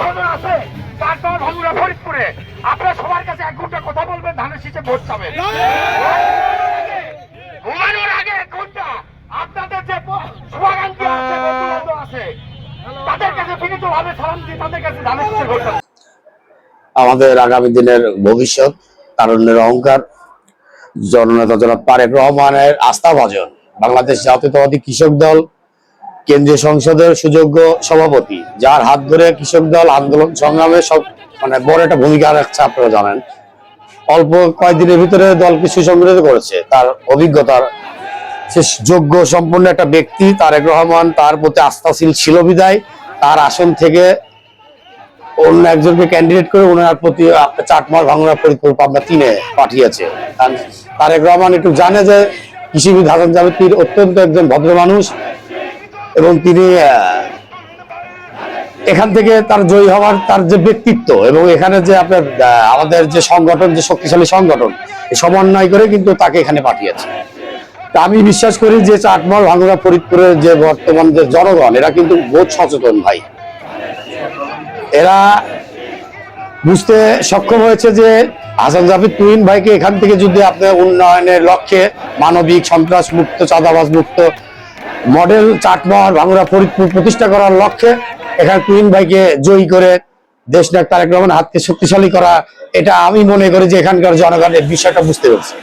এখনো আছে তারপর ভাঙুরা ফরিদপুরে আপনারা সবার কাছে 1 ঘন্টা কথা বলবেন, ধানের শীষে ভোট চাবেন। ঘুমানোর আগে 1 ঘন্টা আপনাদের যে শুভাকাঙ্ক্ষী আছে, বন্ধু আছে, তাদের কাছে বিনীতভাবে সালাম দিয়ে তাদের কাছে ধানের শীষে ভোট চাবেন। আমাদের আগামী দিনের ভবিষ্যৎ, তারুণ্যের অহংকার, জননেতা জনাব তারেক রহমানের আস্থাভাজন, বাংলাদেশ জাতীয়তাবাদী কৃষক দল কেন্দ্রীয় সংসদের সুযোগ্য সভাপতি, যার হাত ধরে কৃষক দল আন্দোলন সংগ্রামে সব বড় একটা ভূমিকা রাখছে। আপনারা জানেন, অল্প কয়েকদিনের ভিতরে দলকে সুসংগঠিত করেছে। তার অভিজ্ঞতার, সে যোগ্য সম্পন্ন একটা ব্যক্তি। তারেক রহমান তার প্রতি আস্থাশীল ছিল বিদায় তার আসন থেকে অন্য একজনকে ক্যান্ডিডেট করে ওনার প্রতি চাটমার ভাঙুরা ফরিদপুর পাবনা 3-এ পাঠিয়েছে। তারেক রহমান একটু জানে যে কৃষিবিদ হাসান জাভেদ পীর অত্যন্ত একজন ভদ্র মানুষ, এবং তিনি এখান থেকে তার জয়ী হওয়ার তার যে ব্যক্তিত্ব, এবং এখানে যে আপনার আমাদের যে সংগঠন, যে শক্তিশালী সংগঠন, সমন্বয় করে কিন্তু তাকে এখানে পাঠিয়েছে। তা আমি বিশ্বাস করি যে চাটমার ভাঙুরা ফরিদপুরের যে বর্তমান যে জনগণ, এরা কিন্তু বহুত সচেতন ভাই। এরা বুঝতে সক্ষম হয়েছে যে হাসান জাভেদ তুহিন ভাইকে এখান থেকে যদি আপনার উন্নয়নের লক্ষ্যে মানবিক, সন্ত্রাস মুক্ত, চাঁদাবাজ মুক্ত মডেল চাটমোহর ভাঙুরা ফরিদপুর প্রতিষ্ঠা করার লক্ষ্যে এখানে তুহিন ভাইকে জয়ী করে দেশনায়ক তারেক রহমানের হাতকে শক্তিশালী করা, এটা আমি মনে করি যে এখানকার জনগণের বিষয়টা বুঝতে পারছে।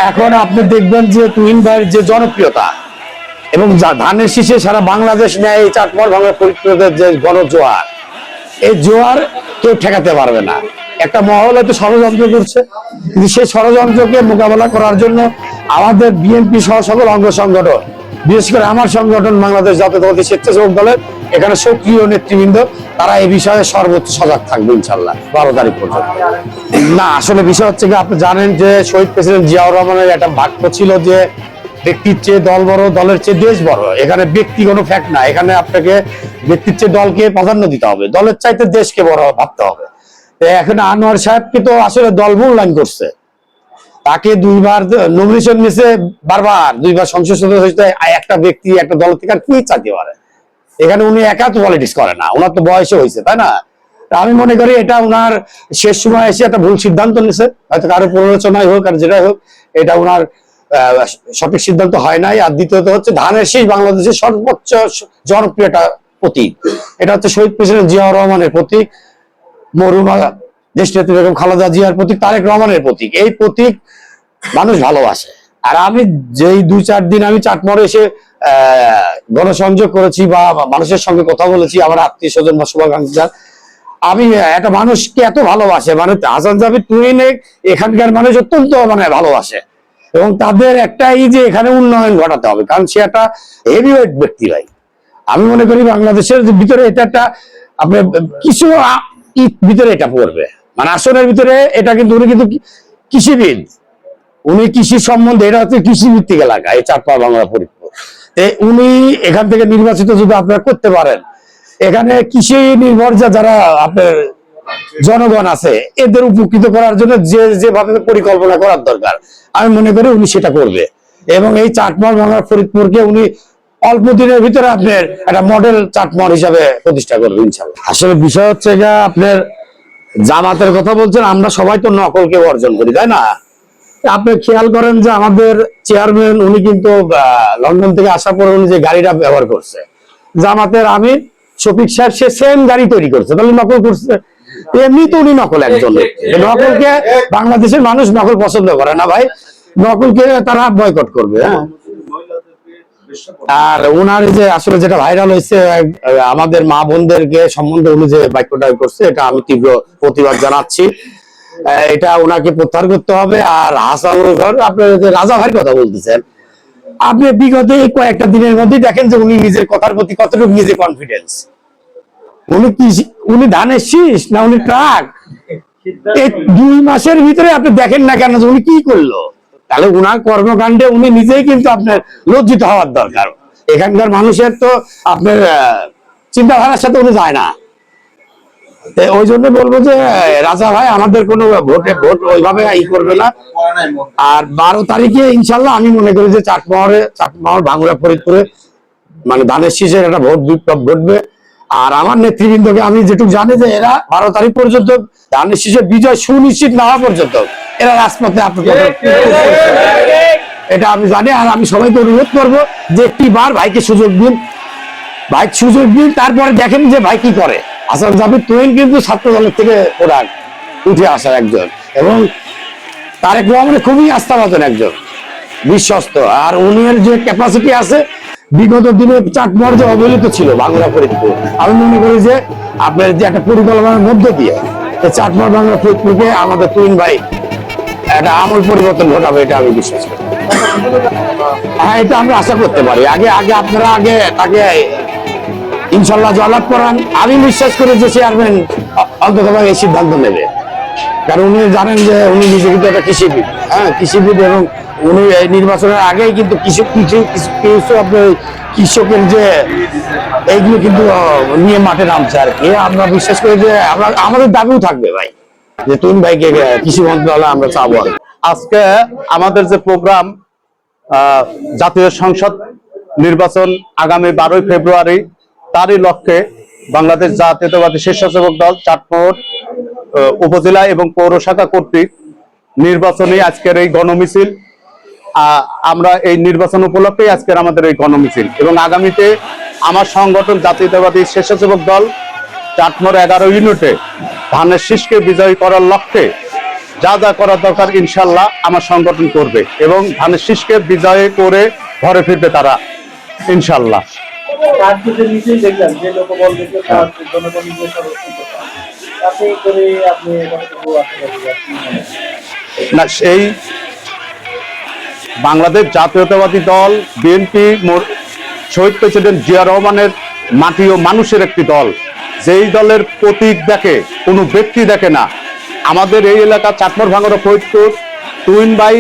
এখন আপনি দেখবেন যে তুহিন ভাইয়ের যে জনপ্রিয়তা এবং ধানের শীষে সারা বাংলাদেশ নেয় এই চাটমোহর ভাঙুরা ফরিদপুরের যে গণজোয়ার, এই জোয়ার কেউ ঠেকাতে পারবে না। একটা মহল হয়তো ষড়যন্ত্র করছে, কিন্তু সেই ষড়যন্ত্রকে মোকাবেলা করার জন্য আমাদের বিএনপি সহ সকল অঙ্গ সংগঠন, বিশেষ করে আমার সংগঠন বাংলাদেশ জাতীয়তাবাদী স্বেচ্ছাসেবক দলের এখানে সক্রিয় নেতৃবৃন্দ, তারা এই বিষয়ে সর্বোচ্চ সজাগ থাকবে ইনশাল্লাহ 12 তারিখ পর্যন্ত। না, আসলে বিষয় হচ্ছে কি, আপনি জানেন যে শহীদ প্রেসিডেন্ট জিয়াউর রহমানের একটা বাক্য ছিল যে ব্যক্তির চেয়ে দল বড়, দলের চেয়ে দেশ বড়। এখানে ব্যক্তি কোনো ফ্যাক্ট না, এখানে আপনাকে ব্যক্তির চেয়ে দলকে প্রাধান্য দিতে হবে, দলের চাইতে দেশকে বড় ভাবতে হবে। এখন আনোয়ার সাহেবকে তো আসলে দল মূল্যায়ন করছে, তাকে 2বার নমিনেশন নিয়েছে, বারবার 2বার সংসদ সদস্য হয়েছে। একটা ব্যক্তি একটা দল থেকে আর কি চাইতে পারে? এখানে উনি একা তো পলিটিক্স করে না, ওনার তো বয়সে হয়েছে, তাই না? আমি মনে করি এটা ওনার শেষ সময় এসে একটা ভুল সিদ্ধান্ত নিছে, হয়তো কারো প্ররোচনায় হোক আর যেটাই হোক, এটা ওনার সঠিক সিদ্ধান্ত হয় নাই। আর দ্বিতীয়ত হচ্ছে ধানের শীষ বাংলাদেশের সর্বোচ্চ জনপ্রিয়তা প্রতীক, এটা হচ্ছে শহীদ প্রেসিডেন্ট জিয়াউর রহমানের প্রতীক, মরহুমা দেশনেত্রী বেগম খালেদা জিয়ার প্রতীক, তারেক রহমানের প্রতীক। এই প্রতীক মানুষ ভালোবাসে। আর আমি যেই 2-4 দিন আমি চাটমোহরে এসে গণসংযোগ করেছি বা মানুষের সঙ্গে কথা বলেছি, আমার আত্মীয় স্বজন বা শুভাকাঙ্ক্ষী, আমি একটা মানুষকে এত ভালোবাসে, মানে হাসান জাভেদ তুহিন এখানকার মানুষ অত্যন্ত ভালোবাসে, এবং তাদের একটাই যে এখানে উন্নয়ন ঘটাতে হবে, কারণ সে একটা হেভিওয়েট ব্যক্তি ভাই। আমি মনে করি বাংলাদেশের ভিতরে এটা একটা আপনার কিছু ভিতরে এটা পড়বে, মানে আসনের ভিতরে এটা, কিন্তু উনি কিন্তু কৃষিবিদ, উনি কৃষি সম্বন্ধে, এটা হচ্ছে কৃষি ভিত্তিক এলাকা এই চাটমোহর ভাঙুরা ফরিদপুর। উনি এখান থেকে নির্বাচিত যদি আপনারা করতে পারেন, এখানে কৃষি নির্ভর যারা আপনার জনগণ আছে এদের উপকৃত করার জন্য যেভাবে পরিকল্পনা করার দরকার, আমি মনে করি উনি সেটা করবে, এবং এই চাটমোহর ভাঙুরা ফরিদপুরকে উনি অল্প দিনের ভিতরে আপনার একটা মডেল চাটমোহর হিসাবে প্রতিষ্ঠা করবে ইনশাল্লাহ। আসলে বিষয় হচ্ছে যে আপনার জামাতের কথা বলছেন, আমরা সবাই তো নকলকে বর্জন করি, তাই না? আপনি খেয়াল করেন যে আমাদের চেয়ারম্যান উনি কিন্তু লন্ডন থেকে আসার পর উনি যে গাড়িটা ব্যবহার করছে, জামাতের আমির শফিক সাহেব সে সেম গাড়ি তৈরি করছে, তাহলে নকল করছে। এমনি তো উনি নকল একজন, নকলকে বাংলাদেশের মানুষ নকল পছন্দ করে না ভাই, নকলকে তারা বয়কট করবে। হ্যাঁ, আর উনার যে আসলে যেটা ভাইরাল হয়েছে আমাদের মা বোনদেরকে সম্বন্ধে উনি যে বাক্যটা করছে, এটা আমি তীব্র প্রতিবাদ জানাচ্ছি। এটা ওনাকে প্রত্যাহার করতে হবে। আর হাসান আপনার যে রাজা ভাইয়ের কথা বলতেছেন, আপনি বিগত কয়েকটা দিনের মধ্যে দেখেন যে উনি নিজের কথার প্রতি কতটুকু নিজে কনফিডেন্স। উনি ধানের শীষ না উনি ট্রাক? এই 2 মাসের ভিতরে আপনি দেখেন না কেন যে উনি কি করলো? তাহলে উনার কর্মকাণ্ডে উনি নিজেই কিন্তু আপনার লজ্জিত হওয়ার দরকার। এখানকার মানুষের তো আপনার চিন্তাধারার সাথে উনি যায় না। ওই জন্য বলবো যে রাজা ভাই আমাদের কোনো ভোট ওইভাবে করবে না। আর 12 তারিখে ইনশাল্লাহ আমি মনে করি যে চাটমোহর ভাঙুরা ফরিদপুরে মানে ধানের শীষের একটা ভোট বিপ্লব ঘটবে। আর আমার নেতৃবৃন্দকে আমি যেটুকু জানি যে এরা 12 তারিখ পর্যন্ত ধানের শীষে বিজয় সুনিশ্চিত না হওয়া পর্যন্ত এরা রাজপথে আপনাদের এটা আমি জানি। আর আমি সবাইকে অনুরোধ করবো যে একটিবার ভাইকে সুযোগ দিন, ভাই সুযোগ দিন, তারপরে দেখেন যে ভাই কি করে। হাসান জাবির তুহিন কিন্তু ছাত্র দলের থেকে ওরা উঠে আসার একজন, এবং তারেক রহমানের খুবই আস্থাভাজন একজন, বিশ্বস্ত। আর উনির যে ক্যাপাসিটি আছে, বিগত দিনে চাটমোহর যে অবহেলিত ছিল বাংলা ফরিদপুর, আমি মনে করি যে আপনার যে একটা পরিকল্পনার মধ্য দিয়ে চাটমোহর বাংলা ফরিদপুরকে আমাদের তুহিন ভাই একটা আমূল পরিবর্তন ঘটাবে, এটা আমি বিশ্বাস করি। হ্যাঁ, এটা আমরা আশা করতে পারি। আগে আপনারা তাকে ইনশাল্লাহ জয়লাভ করান। আমি বিশ্বাস করি যে চেয়ারম্যান অন্তত এই সিদ্ধান্ত নেবে, কারণ উনি জানেন যে উনি নিজে কিন্তু একটা কৃষিবিদ, হ্যাঁ কৃষিবিদ, এবং উনি এই নির্বাচনের আগেই কিন্তু কিছু আপনার কৃষকের যে এইগুলো কিন্তু নিয়ে মাঠে নামছে আর কি। আমরা বিশ্বাস করি যে আমাদের দাবিও থাকবে ভাই, যে তুহিন ভাইকে কৃষি মন্ত্রণালয়ে আমরা চাবো। আজকে আমাদের যে প্রোগ্রাম, জাতীয় সংসদ নির্বাচন আগামী 12 ফেব্রুয়ারি, তারই লক্ষ্যে বাংলাদেশ জাতীয়তাবাদী স্বেচ্ছাসেবক দল চাটমোহর উপজেলা এবং পৌর শাখা কর্তৃক নির্বাচনী আজকের এই গণমিছিল। আমরা এই নির্বাচন উপলক্ষেই আজকের আমাদের এই গণমিছিল, এবং আগামীতে আমার সংগঠন জাতীয়তাবাদী স্বেচ্ছাসেবক দল চাটমোহর 11 ইউনিটে ধানের শীষকে বিজয়ী করার লক্ষ্যে যা যা করা দরকার ইনশাল্লাহ আমার সংগঠন করবে, এবং ধানের শীষকে বিজয় করে ঘরে ফিরবে তারা ইনশাল্লাহ। না, সেই বাংলাদেশ জাতীয়তাবাদী দল বিএনপি শহীদ প্রেসিডেন্ট জিয়া রহমানের মাটি ও মানুষের একটি দল, যেই দলের প্রতীক দেখে, কোনো ব্যক্তি দেখে না। আমাদের এই এলাকা চাটমোহর ভাঙ্গুড়া ফরিদপুর, তুহিন ভাই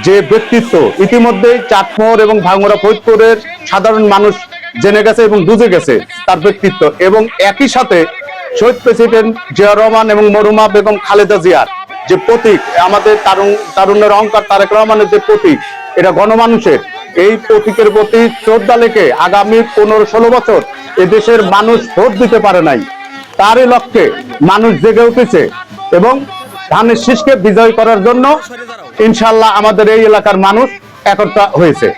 যে ব্যক্তিত্ব ইতিমধ্যেই চাটমোহর এবং ভাঙ্গুড়া ফরিদপুরের সাধারণ মানুষ জেনে গেছে এবং বুঝে গেছে তার ব্যক্তিত্ব, এবং একই সাথে শহীদ প্রেসিডেন্ট জিয়া রহমান এবং মরহুমা বেগম খালেদা জিয়ার যে প্রতীক, আমাদের তারুণ্যের অহংকার তারেক রহমানের যে প্রতীক, এটা গণমানুষের এই প্রতীকের প্রতি শ্রদ্ধা লেখে আগামী 15-16 বছর এদেশের মানুষ ভোট দিতে পারে নাই, তারই লক্ষ্যে মানুষ জেগে উঠেছে, এবং ধানের শীষকে বিজয় করার জন্য ইনশাল্লাহ আমাদের এই এলাকার মানুষ একতা হয়েছে।